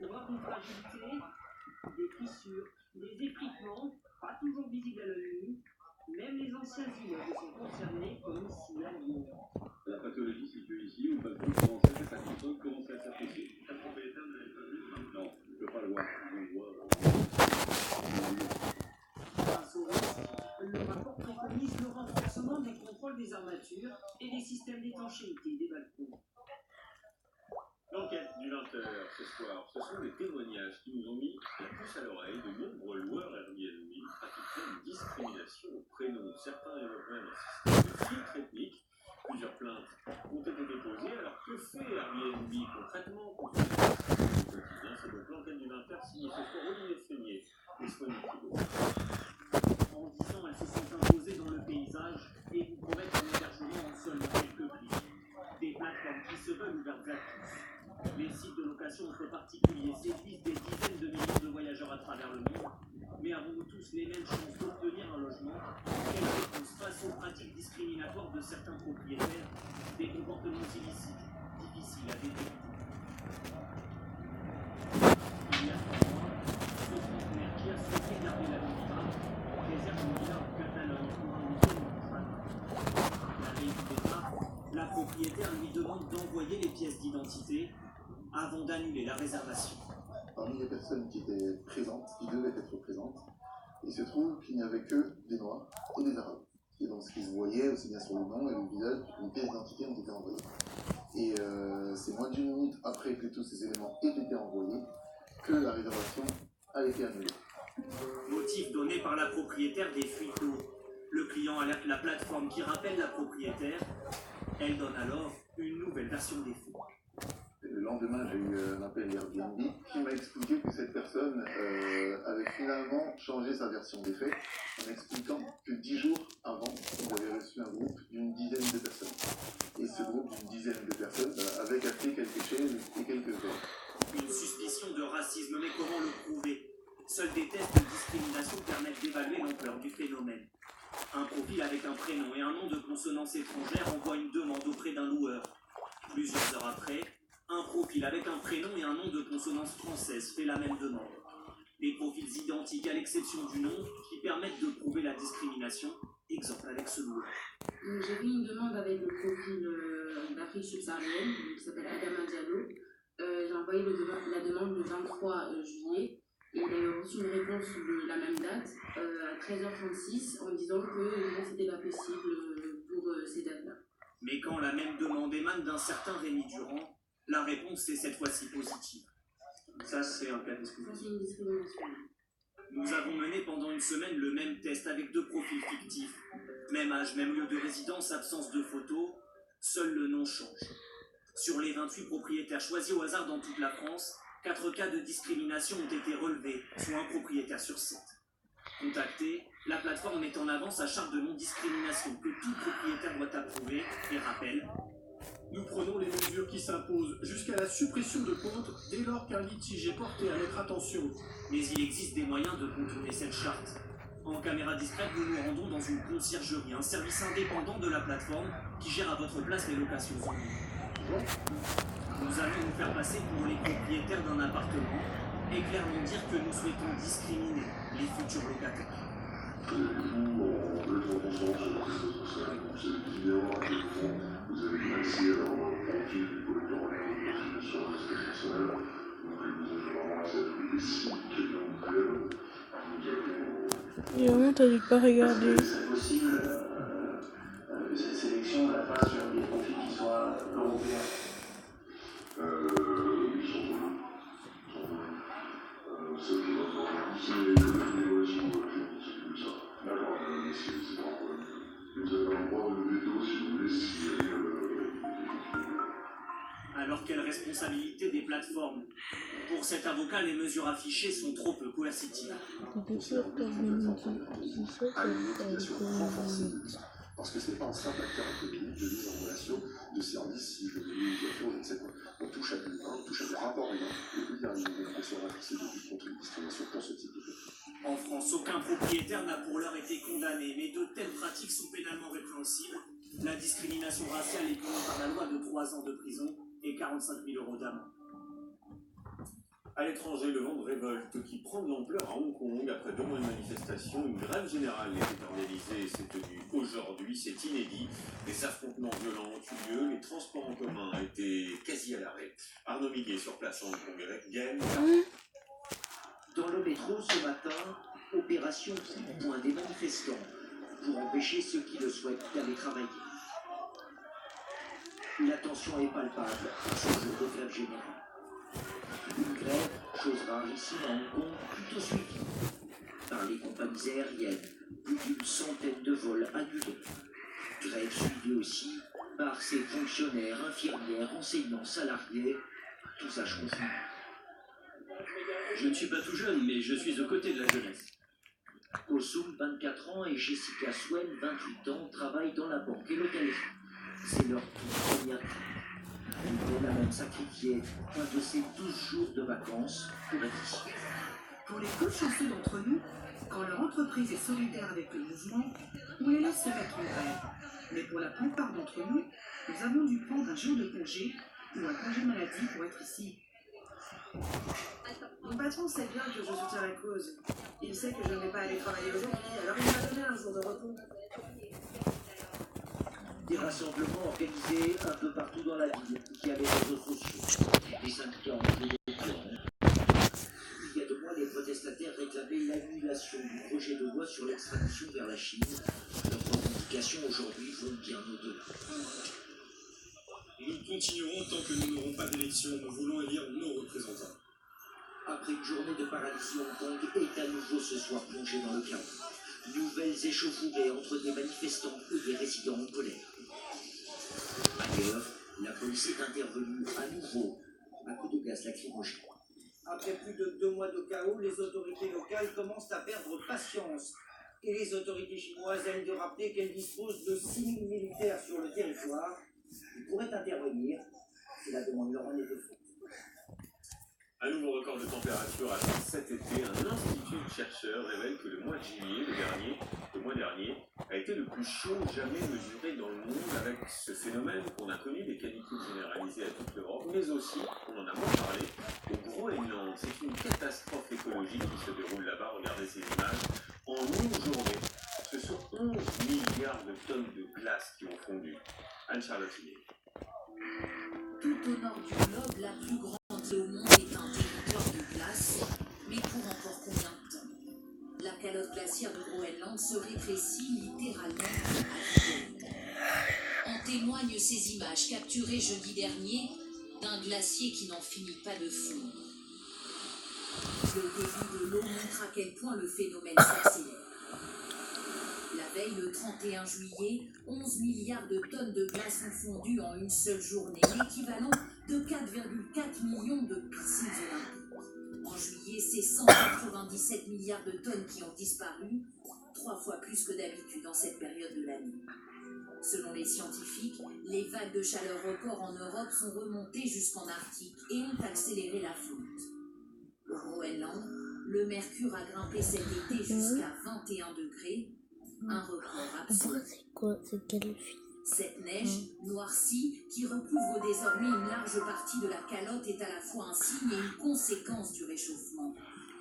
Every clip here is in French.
On voit une fragilité, des fissures, des effritements, pas toujours visibles à l'œil nu. Même les anciens immeubles sont concernés, comme ici à Lyon. La pathologie située ici, où le balcon commençait à s'accrocher, commençait à s'affaisser. La propriétaire ne l'avait pas vu. Non, je ne peux pas le voir. On voit. Grâce au risque, le rapport préconise le renforcement des contrôles des armatures et des systèmes d'étanchéité des balcons. L'enquête du 20h ce soir, ce sont les témoignages qui nous ont mis la puce à l'oreille de nombreux loueurs Airbnb pratiquant une discrimination au prénom. Certains évoquent même un système de filtre ethnique. Plusieurs plaintes ont été déposées. Alors que fait Airbnb concrètement contre les pratiques du quotidien? C'est donc l'enquête du 20h signée ce soir Olivier Feignet et Sonia Thibault. En 10 ans, elles se sont imposées dans le paysage et vous promettent un hébergement en seulement quelques clics. Des plateformes qui se veulent ouvertes à tous. Les sites de location entre particuliers séduisent des dizaines de millions de voyageurs à travers le monde. Mais avons-nous tous les mêmes chances d'obtenir un logement? Quelle réponse face aux pratiques discriminatoires de certains propriétaires? Des comportements illicites, difficiles à détecter. Il y a 3 mois, ce trentenaire qui a souhaité garder la vie réserve une villa en Catalogne pour un week-end en famille. La veille du départ, la propriétaire lui demande d'envoyer les pièces d'identité avant d'annuler la réservation. Parmi les personnes qui étaient présentes, qui devaient être présentes, il se trouve qu'il n'y avait que des Noirs et des Arabes. Et donc ce qui se voyait aussi bien sur le nom et le visage, les pièces d'identité ont été envoyées. Et c'est moins d'une minute après que tous ces éléments aient été envoyés que la réservation a été annulée. Motif donné par la propriétaire des fuites d'eau. Le client alerte la plateforme qui rappelle la propriétaire. Elle donne alors une nouvelle version des faits. Le lendemain, j'ai eu un appel Airbnb qui m'a expliqué que cette personne avait finalement changé sa version des faits en expliquant que 10 jours avant, ils avaient reçu un groupe d'une dizaine de personnes. Et ce groupe d'une dizaine de personnes avait café quelques chaises et quelques verres. Une suspicion de racisme, mais comment le prouver? Seuls des tests de discrimination permettent d'évaluer l'ampleur du phénomène. Un profil avec un prénom et un nom de consonance étrangère envoie une demande auprès d'un loueur. Plusieurs heures après, un profil avec un prénom et un nom de consonance française fait la même demande. Des profils identiques à l'exception du nom qui permettent de prouver la discrimination. Exemple avec ce loueur. J'ai fait une demande avec le profil d'Afrique subsaharienne qui s'appelle Adama Diallo. J'ai envoyé la demande le 23 juillet et il avait reçu une réponse de la même date à 13h36 en disant que c'était pas possible pour ces dates-là. Mais quand la même demande émane d'un certain Rémi Durand, la réponse est cette fois-ci positive. Ça, c'est un cas de discrimination. Ça, c'est une discrimination. Nous avons mené pendant une semaine le même test avec 2 profils fictifs. Même âge, même lieu de résidence, absence de photos, seul le nom change. Sur les 28 propriétaires choisis au hasard dans toute la France, 4 cas de discrimination ont été relevés, soit un propriétaire sur 7. Contacté, la plateforme met en avant sa charte de non-discrimination que tout propriétaire doit approuver et rappelle: nous prenons les mesures qui s'imposent jusqu'à la suppression de compte dès lors qu'un litige est porté à notre attention. Mais il existe des moyens de contourner cette charte. En caméra discrète, nous nous rendons dans une conciergerie, un service indépendant de la plateforme qui gère à votre place les locations en ligne. Nous allons nous faire passer pour les propriétaires d'un appartement et clairement dire que nous souhaitons discriminer les futurs locataires. Vous, en mettant en conscience sur votre réseau social, vous savez bien à quel point vous avez accès à leur profil du collecteur en ligne sur votre espace personnel. Donc vous avez vraiment accès à tous les sites qui viennent vous plaire. Et vraiment, t'as dû pas regarder. C'est possible que cette sélection la fasse sur des profils qui soient européens. Ils sont venus. Ça, je vais vous pousser les relations clients, c'est comme ça. D'accord, mais c'est pas un problème. Vous avez un droit de veto si vous voulez, si Alors quelle responsabilité des plateformes? Pour cet avocat, les mesures affichées sont trop peu coercitives. Parce que ce n'est pas un simple acteur économique de mise en relation de services, si je veux une voiture, je ne sais quoi. On touche à du humain, on touche à du rapport humain, et il y a une définition rapide de lutte contre une discrimination pour ce type de fait. En France, aucun propriétaire n'a pour l'heure été condamné, mais de telles pratiques sont pénalement répréhensibles. La discrimination raciale est punie par la loi de 3 ans de prison et 45 000 € d'amende. À l'étranger, le vent de révolte qui prend de l'ampleur à Hong Kong après 2 mois de manifestation. Une grève générale était organisée et s'est tenue aujourd'hui. C'est inédit. Des affrontements violents ont eu lieu. Les transports en commun étaient quasi à l'arrêt. Arnaud Miguet sur place en Hong Kong avec Gaël. Dans le métro ce matin, opération coup de poing des manifestants pour empêcher ceux qui le souhaitent d'aller travailler. La tension est palpable à ce jour de grève générale. Une grève, chose rare ici à Hong Kong, plutôt suivie par les compagnies aériennes, plus d'une centaine de vols annulés. Grève suivie aussi par ces fonctionnaires, infirmières, enseignants, salariés, tous âges confondus. Je ne suis pas tout jeune, mais je suis aux côtés de la jeunesse. Kosum, 24 ans, et Jessica Swen, 28 ans, travaillent dans la banque et l'hôtellerie. C'est leur toute première vie. Elle a même sacrifié un de ses 12 jours de vacances pour être ici. Pour les peu chanceux d'entre nous, quand leur entreprise est solidaire avec le mouvement, on les laisse se mettre en grève. Mais pour la plupart d'entre nous, nous avons dû prendre un jour de congé ou un congé maladie pour être ici. Mon patron sait bien que je soutiens la cause. Il sait que je ne vais pas aller travailler aujourd'hui, alors il m'a donné un jour de repos. Des rassemblements organisés un peu partout dans la ville, via les réseaux sociaux. Les syndicats ont pris des plans. Il y a 2 mois, les protestataires réclamaient l'annulation du projet de loi sur l'extradition vers la Chine. Leurs revendications aujourd'hui vont bien au-delà. Nous continuerons tant que nous n'aurons pas d'élection. Nous voulons élire nos représentants. Après une journée de paralysie, Hong Kong est à nouveau ce soir plongé dans le chaos. Nouvelles échauffourées entre des manifestants et des résidents en colère. Ailleurs, la police est intervenue à nouveau à coups de gaz lacrymogène. Après plus de 2 mois de chaos, les autorités locales commencent à perdre patience. Et les autorités chinoises viennent de rappeler qu'elles disposent de 6 000 militaires sur le territoire. Ils pourraient intervenir si la demande leur en était faite. Un nouveau record de température atteint cet été. Un institut de chercheurs révèle que le mois de juillet, le mois dernier, a été le plus chaud jamais mesuré dans le monde, avec ce phénomène qu'on a connu, des canicules généralisées à toute l'Europe, mais aussi, on en a moins parlé, au Groenland. C'est une catastrophe écologique qui se déroule là-bas. Regardez ces images. En une journée, ce sont 11 milliards de tonnes de glace qui ont fondu. Anne-Charlotte Hillé. Tout au nord du globe, la plus grande île au monde est un territoire de glace, mais pour encore combien de temps? La calotte glaciaire de Groenland se rétrécit littéralement à vide. En témoignent ces images capturées jeudi dernier d'un glacier qui n'en finit pas de fondre. Le débit de l'eau montre à quel point le phénomène s'accélère. La veille, le 31 juillet, 11 milliards de tonnes de glace ont fondu en une seule journée, l'équivalent de 4,4 millions de piscines olympiques. En juillet, c'est 197 milliards de tonnes qui ont disparu, 3 fois plus que d'habitude en cette période de l'année. Selon les scientifiques, les vagues de chaleur records en Europe sont remontées jusqu'en Arctique et ont accéléré la fonte. Au Groenland, le mercure a grimpé cet été jusqu'à 21 degrés, un record absolu. C'est quoi? C'est quelle fille? Cette neige, noircie, qui recouvre désormais une large partie de la calotte, est à la fois un signe et une conséquence du réchauffement.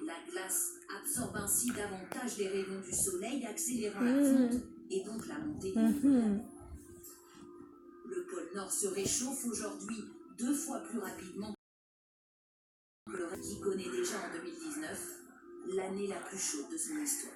La glace absorbe ainsi davantage les rayons du soleil, accélérant la fonte et donc la montée des niveaux. Le pôle Nord se réchauffe aujourd'hui 2 fois plus rapidement que le reste, qui connaît déjà en 2019 l'année la plus chaude de son histoire.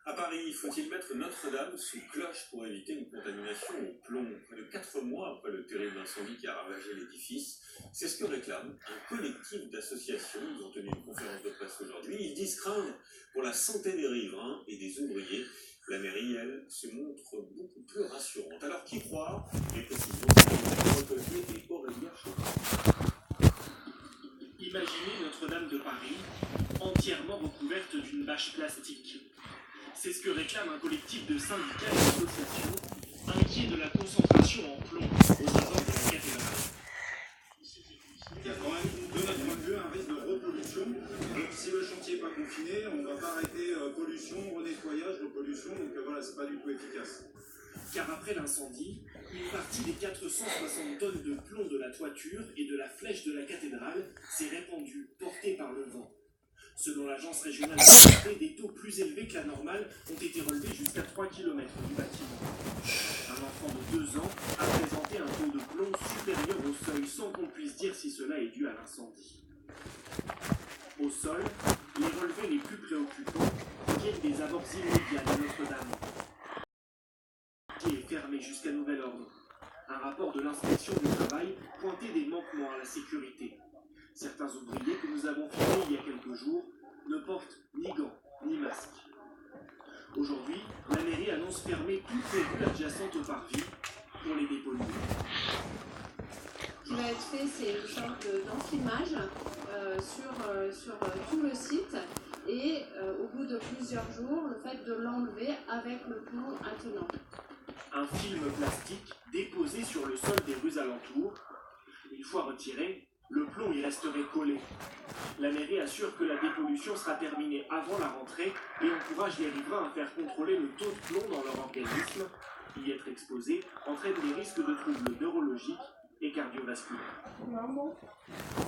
À Paris, faut-il mettre Notre-Dame sous cloche pour éviter une contamination au plomb? Près de 4 mois après le terrible incendie qui a ravagé l'édifice, c'est ce que réclame un collectif d'associations. Ils ont tenu une conférence de presse aujourd'hui. Ils disent craindre pour la santé des riverains et des ouvriers. La mairie, elle, se montre beaucoup plus rassurante. Alors, qui croire? Les précisions de Recovier et Aurélien Chauvin. Imaginez Notre-Dame de Paris entièrement recouverte d'une bâche plastique. C'est ce que réclame un collectif de syndicats et d'associations inquiets de la concentration en plomb aux abords de la cathédrale. Il y a quand même, de notre point de vue, un risque de repollution. Donc si le chantier n'est pas confiné, on ne va pas arrêter pollution, renettoyage, repollution. Donc voilà, c'est pas du tout efficace. car après l'incendie, une partie des 460 tonnes de plomb de la toiture et de la flèche de la cathédrale s'est répandue, portée par le vent. Selon l'agence régionale de santé, des taux plus élevés que la normale ont été relevés jusqu'à 3 km du bâtiment. Un enfant de 2 ans a présenté un taux de plomb supérieur au seuil sans qu'on puisse dire si cela est dû à l'incendie. Au sol, les relevés les plus préoccupants viennent des abords immédiats de Notre-Dame. Qui est fermé jusqu'à nouvel ordre. Un rapport de l'inspection du travail pointait des manquements à la sécurité. Certains ouvriers que nous avons filmés il y a quelques jours ne portent ni gants ni masques. Aujourd'hui, la mairie annonce fermer toutes les rues adjacentes au parvis pour les dépolluer. Ce qui va être fait, c'est une sorte d'enfilmage sur tout le site et au bout de plusieurs jours, le fait de l'enlever avec le plomb attenant. Un film plastique déposé sur le sol des rues alentours. Une fois retiré, le plomb y resterait collé. La mairie assure que la dépollution sera terminée avant la rentrée et encourage les riverains à faire contrôler le taux de plomb dans leur organisme. Y être exposé entraîne des risques de troubles neurologiques et cardiovasculaires.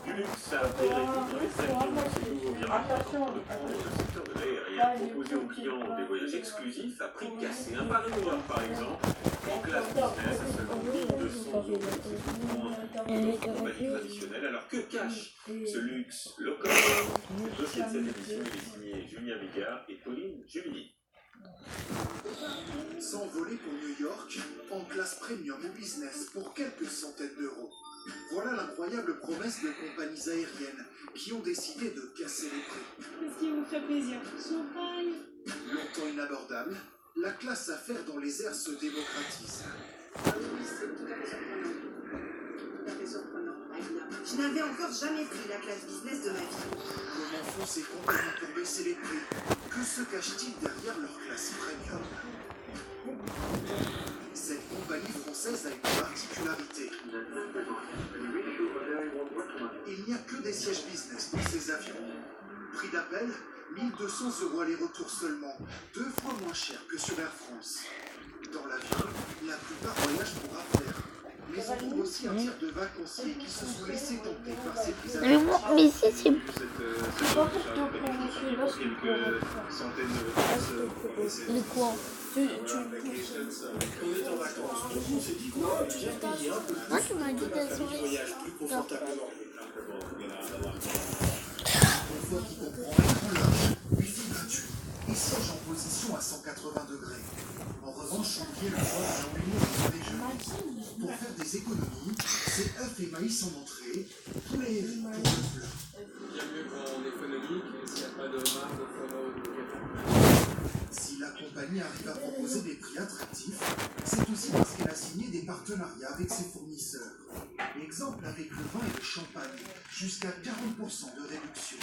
Du luxe à des réseaux dans les avions, ces nouveaux virages tentent de prendre le secteur de l'aérien, proposer aux clients des voyages exclusifs à prix cassé. Un Paris-Noir, par exemple, en classe business à seulement 1 200 €. C'est beaucoup moins que la compagnie traditionnelle. Alors que cache ce luxe local? Le dossier de cette émission est signé Julien Bigard et Pauline Juvigny. S'envoler pour New York en classe premium ou business pour quelques centaines d'euros. Voilà l'incroyable promesse de compagnies aériennes qui ont décidé de casser les prix. Qu'est-ce qui vous ferait plaisir? Champagne. Longtemps inabordable, la classe affaires dans les airs se démocratise. C'est tout à fait surprenant. Je n'avais encore jamais pris la classe business de ma vie. Comment font ces compagnies pour baisser les prix? Que se cache-t-il derrière leur classe premium? Cette compagnie française a une particularité. Il n'y a que des sièges business dans ces avions. Prix d'appel, 1 200 € aller-retour seulement, 2 fois moins cher que sur Air France. Dans l'avion, la plupart voyagent pour affaires. Mais on trouve aussi un tiers de vacanciers qui se sont laissés tenter par ces prix attractifs. Mais si, c'est... Mais quoi? On est en vacances, donc on s'est dit qu'on allait bien payer un peu plus. Moi, tu m'as dit d'être du voyage plus confortablement. Confort qui comprend écran large, wifi gratuit et siège en position à 180 degrés. En revanche, oubliez le fort à l'enlumière du déjeuner. Pour faire des économies, c'est œufs et maïs en entrée, poulet pour le plat. Bien mieux qu'en économie, s'il n'y a pas de marque au format de Si la compagnie arrive à proposer des prix attractifs, c'est aussi parce qu'elle a signé des partenariats avec ses fournisseurs. Exemple avec le vin et le champagne, jusqu'à 40% de réduction.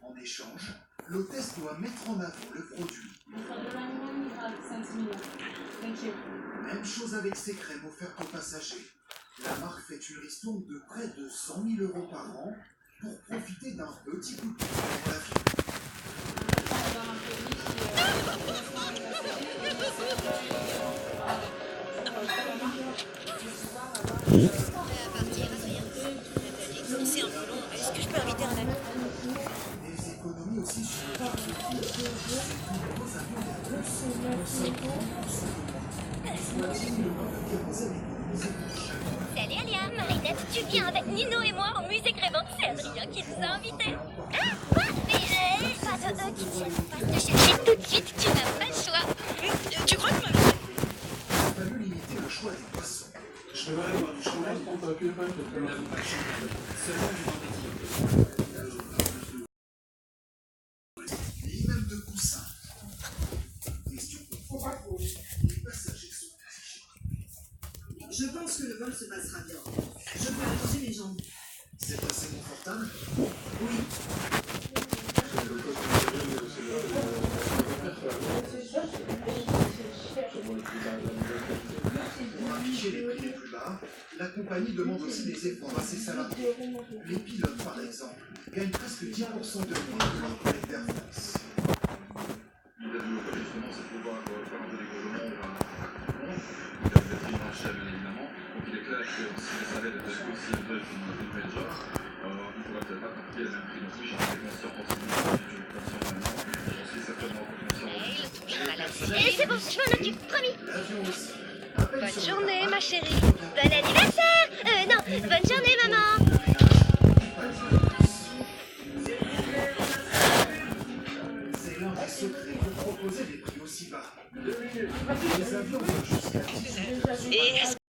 En échange, l'hôtesse doit mettre en avant le produit. Même chose avec ses crèmes offertes aux passagers. La marque fait une ristourne de près de 100 000 € par an pour profiter d'un petit coup de pouce dans l'avion. C'est un peu long. Est-ce que je peux inviter un ami? Des économies aussi sur le marketing. Ces plus gros avions Salut Alia, Marinette, tu viens avec Nino et moi au musée Grévin. C'est Adrien qui nous a invités. Ah, quoi? Mais pas de eux qui tiennent pas te chercher tout de suite, tu n'as pas le choix. Tu crois que Il a fallu limiter le choix des poissons. Je vais aller voir du champagne. Nous n'avons pas de champagne, seulement du vin Ni même de coussins. Question pour les passagers sont exigeants. Je pense que le vol se passera bien. Je peux allonger mes jambes. C'est assez confortable? Oui. Pour afficher les prix les plus bas, la compagnie demande aussi des efforts à ses salariés. Les pilotes, par exemple, gagnent presque 10% de moins que leurs collègues d'Air France. Justement, c'est pour faire un peu d'économie. peut-être que si le salaire était possible de nouvelle job, on ne pourrait peut-être pas appliquer le même prix non plus. J'en étais conscient forcément, je suis conscient maintenant, j'en suis certainement conscient. Et c'est bon, je m'en occupe, promis. Bonne journée, ma chérie. Bon anniversaire. Non, bonne journée, maman. C'est l'un des secrets pour proposer des prix aussi bas. Les avions vont jusqu'à 10 000 Et